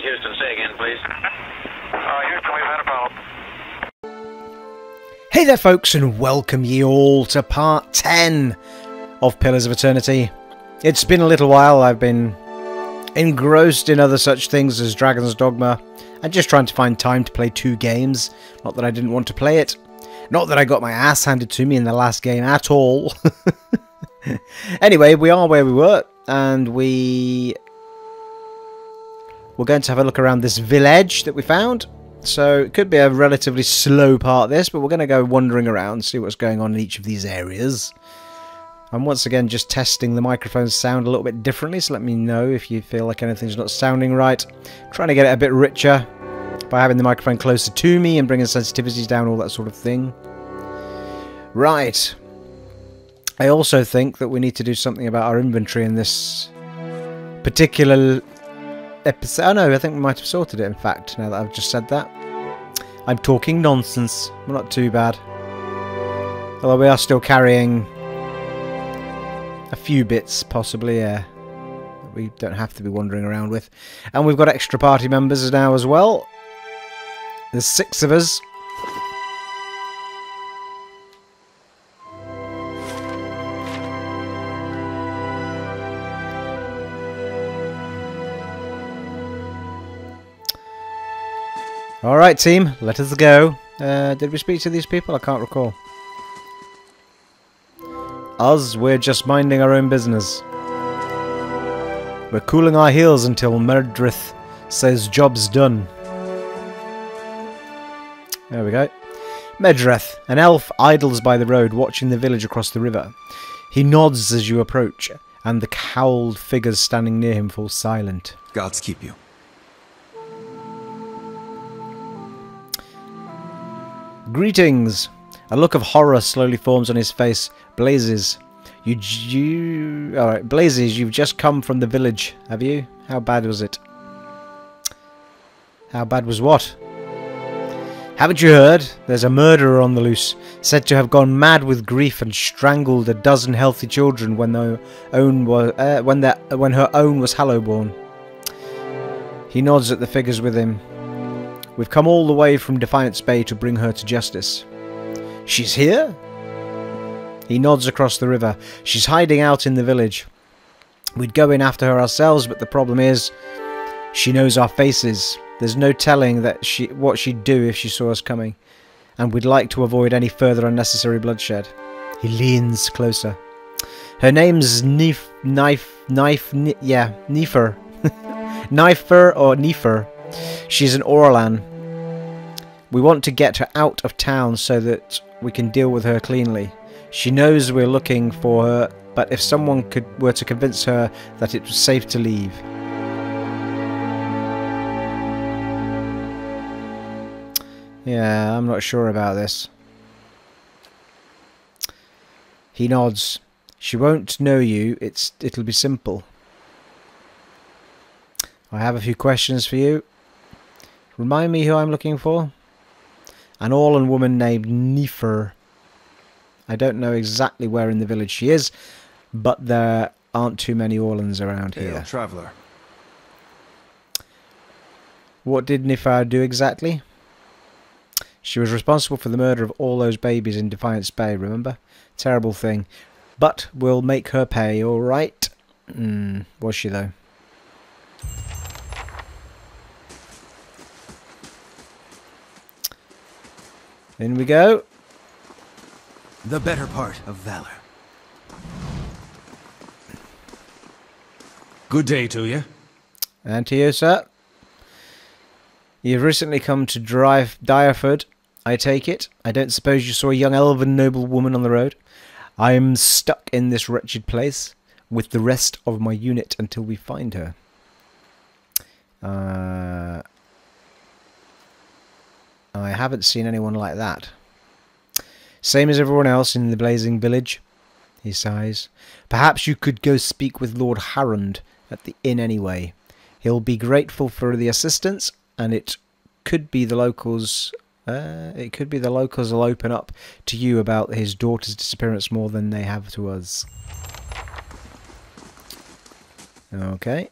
Houston, say again, please. Houston, we've had a problem. Hey there folks, and welcome ye all to part 10 of Pillars of Eternity. It's been a little while. I've been engrossed in other such things as Dragon's Dogma and just trying to find time to play 2 games. Not that I didn't want to play it. Not that I got my ass handed to me in the last game at all. Anyway, we are where we were, and we're going to have a look around this village that we found. So it could be a relatively slow part this, but we're going to go wandering around, see what's going on in each of these areas. I'm once again just testing the microphone's sound a little bit differently, so let me know if you feel like anything's not sounding right. Trying to get it a bit richer by having the microphone closer to me and bringing sensitivities down, all that sort of thing. Right. I also think that we need to do something about our inventory in this particular episode. Oh no, I think we might have sorted it, in fact, now that I've just said that. I'm talking nonsense. We're not too bad. Although we are still carrying a few bits, possibly, that we don't have to be wandering around with. And we've got extra party members now as well. There's 6 of us. Alright team, let us go. Did we speak to these people? I can't recall. Us, we're just minding our own business. We're cooling our heels until Merdrith says job's done. There we go. Medreth, an elf, idles by the road watching the village across the river. He nods as you approach, and the cowled figures standing near him fall silent. Gods keep you. Greetings! A look of horror slowly forms on his face. Blazes. Alright, Blazes, you've just come from the village, have you? How bad was it? How bad was what? Haven't you heard? There's a murderer on the loose, said to have gone mad with grief and strangled a dozen healthy children when her own was Hallowborn. He nods at the figures with him. We've come all the way from Defiance Bay to bring her to justice. She's here? He nods across the river. She's hiding out in the village. We'd go in after her ourselves, but the problem is, she knows our faces. There's no telling that what she'd do if she saw us coming, and we'd like to avoid any further unnecessary bloodshed. He leans closer. Her name's Nefer. Nefer or Nefer. She's an Orlan. We want to get her out of town so that we can deal with her cleanly. She knows we're looking for her, but if someone were to convince her that it was safe to leave. Yeah, I'm not sure about this. He nods. She won't know you. It'll be simple. I have a few questions for you. Remind me who I'm looking for? An Orlan woman named Nefer. I don't know exactly where in the village she is, but there aren't too many Orlans around here. Traveler. What did Nefer do exactly? She was responsible for the murder of all those babies in Defiance Bay, remember? Terrible thing. But we'll make her pay, alright? Was she though? In we go. The better part of valor. Good day to you. And to you, sir. You've recently come to Direford, I take it. I don't suppose you saw a young elven noble woman on the road. I'm stuck in this wretched place with the rest of my unit until we find her. I haven't seen anyone like that. Same as everyone else in the blazing village, he sighs. Perhaps you could go speak with Lord Harrond at the inn anyway. He'll be grateful for the assistance, and it could be the locals. Will open up to you about his daughter's disappearance more than they have to us. Okay.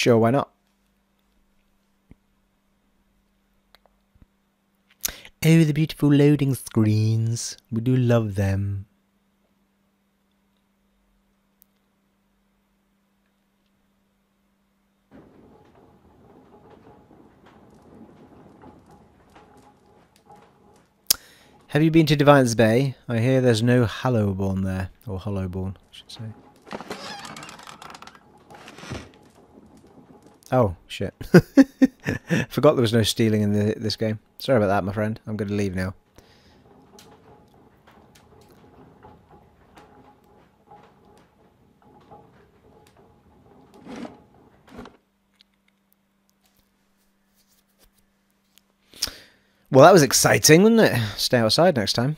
Sure, why not? Oh, the beautiful loading screens. We do love them. Have you been to Defiance Bay? I hear there's no Hollowborn there. Or Hollowborn, I should say. Oh, shit. Forgot there was no stealing in this game. Sorry about that, my friend. I'm going to leave now. Well, that was exciting, wasn't it? Stay outside next time.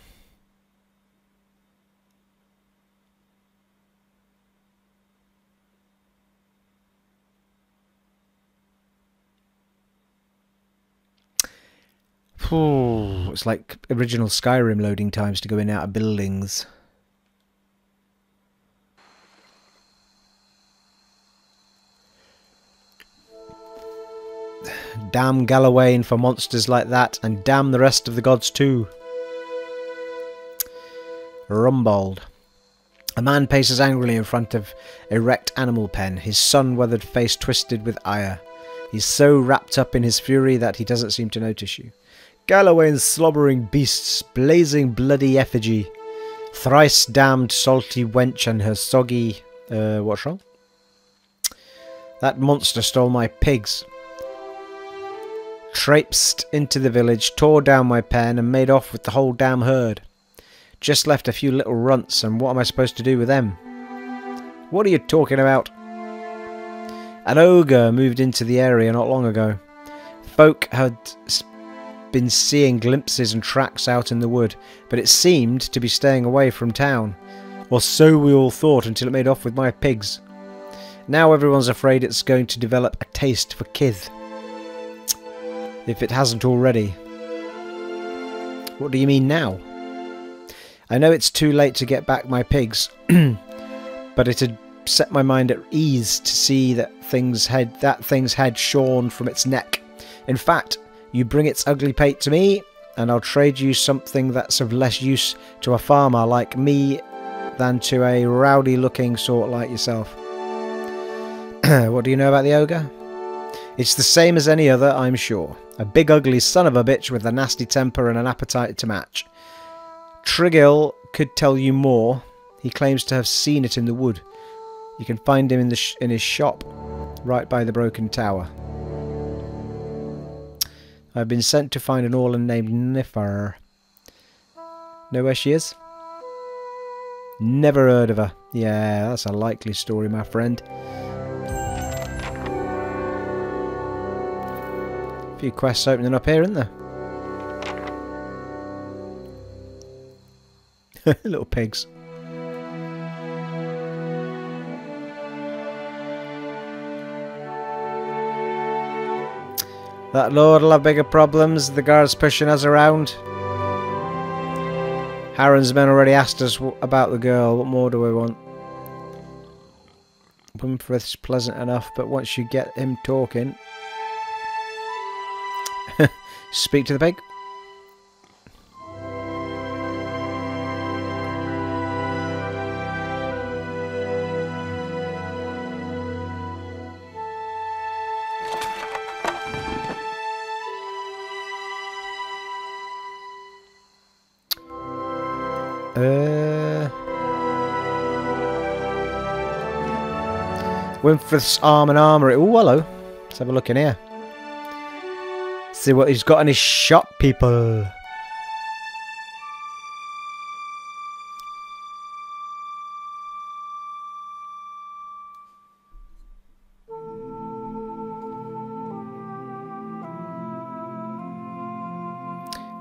Ooh, it's like original Skyrim loading times to go in and out of buildings. Damn Gallowayne for monsters like that, and damn the rest of the gods too. Rumbold. A man paces angrily in front of a wrecked animal pen, his sun-weathered face twisted with ire. He's so wrapped up in his fury that he doesn't seem to notice you. Gallowayne's slobbering beasts, blazing bloody effigy. Thrice damned salty wench and her soggy... what's wrong? That monster stole my pigs. Traipsed into the village, tore down my pen and made off with the whole damn herd. Just left a few little runts, and what am I supposed to do with them? What are you talking about? An ogre moved into the area not long ago. Folk had been seeing glimpses and tracks out in the wood, but it seemed to be staying away from town. Or so we all thought until it made off with my pigs. Now everyone's afraid it's going to develop a taste for kith. If it hasn't already. What do you mean now? I know it's too late to get back my pigs, but it had set my mind at ease to see that thing's head shorn from its neck. In fact, you bring its ugly pate to me, and I'll trade you something that's of less use to a farmer like me than to a rowdy-looking sort like yourself. What do you know about the ogre? It's the same as any other, I'm sure. A big ugly son of a bitch with a nasty temper and an appetite to match. Trigill could tell you more. He claims to have seen it in the wood. You can find him in his shop, right by the broken tower. I've been sent to find an Orlan named Niffer. Know where she is? Never heard of her. Yeah, that's a likely story, my friend. A few quests opening up here, isn't there? Little pigs. That lord will have bigger problems. The guards pushing us around. Harren's men already asked us about the girl. What more do we want? Wimfrith's pleasant enough, but once you get him talking... Speak to the pig. Wimfrith's arm and armoury. Oh, hello. Let's have a look in here. See what he's got in his shop, people.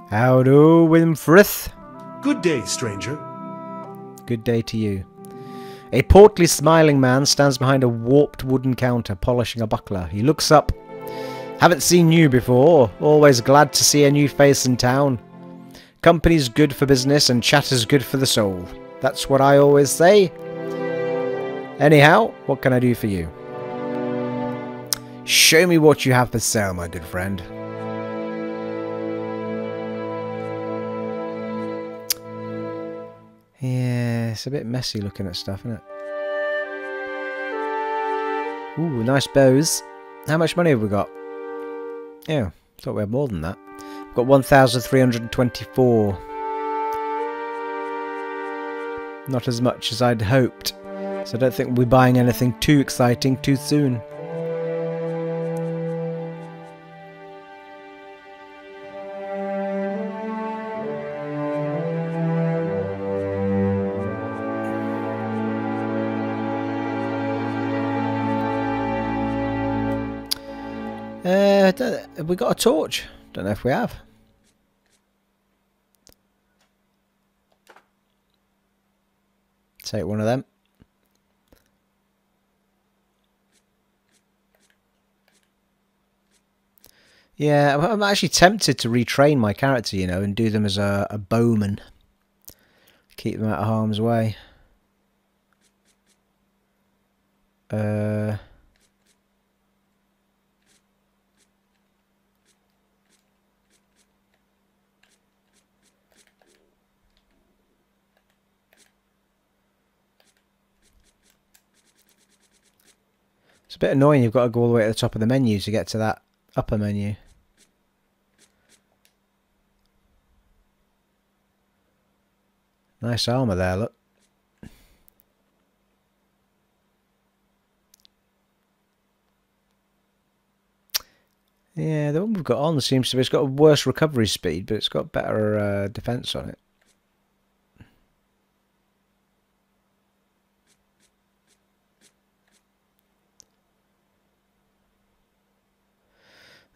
How do, Wimfrith? Good day, stranger. Good day to you. A portly, smiling man stands behind a warped wooden counter, polishing a buckler. He looks up. Haven't seen you before. Always glad to see a new face in town. Company's good for business and chatter's good for the soul. That's what I always say. Anyhow, what can I do for you? Show me what you have for sale, my good friend. Yeah, it's a bit messy looking at stuff, isn't it? Ooh, nice bows. How much money have we got? Yeah, thought we had more than that. We've got 1,324. Not as much as I'd hoped. So I don't think we'll be buying anything too exciting too soon. Have we got a torch? Don't know if we have. Take one of them. Yeah, I'm actually tempted to retrain my character, you know, and do them as a bowman. Keep them out of harm's way. It's a bit annoying you've got to go all the way to the top of the menu to get to that upper menu. Nice armour there, look. Yeah, the one we've got on seems to be... It's got a worse recovery speed, but it's got better defence on it.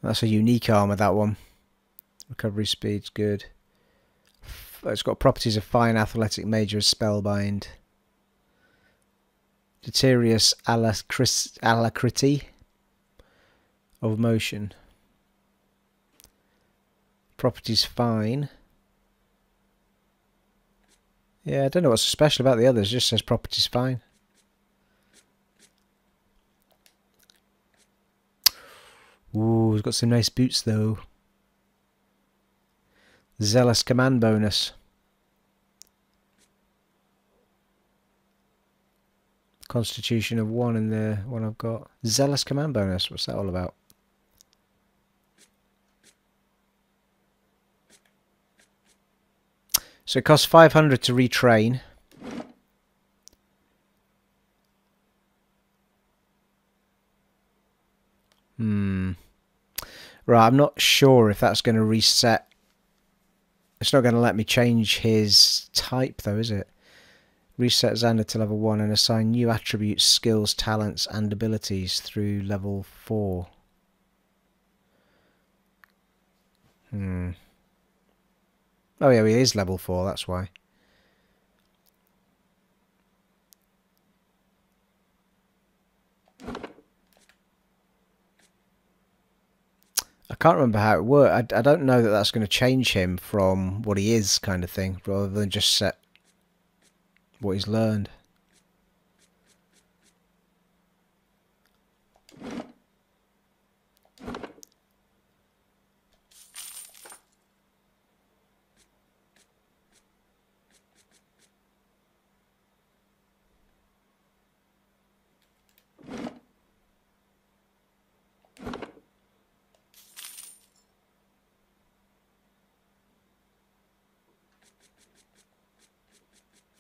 That's a unique armour, that one. Recovery speed's good. It's got properties of fine, athletic, major, spellbind. Deterious alacrity of motion. Properties fine. Yeah, I don't know what's so special about the others. It just says properties fine. Ooh, he's got some nice boots though. Zealous command bonus. Constitution of 1 in the one I've got. Zealous command bonus. What's that all about? So it costs 500 to retrain. Right, I'm not sure if that's going to reset. It's not going to let me change his type though, is it? Reset Xander to level 1 and assign new attributes, skills, talents and abilities through level 4. Oh yeah, he is level 4, that's why. I can't remember how it worked. I don't know that that's going to change him from what he is, kind of thing, rather than just set what he's learned.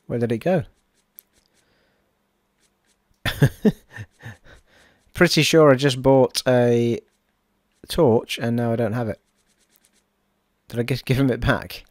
Where did it go? Pretty sure I just bought a torch and now I don't have it. Did I give him it back?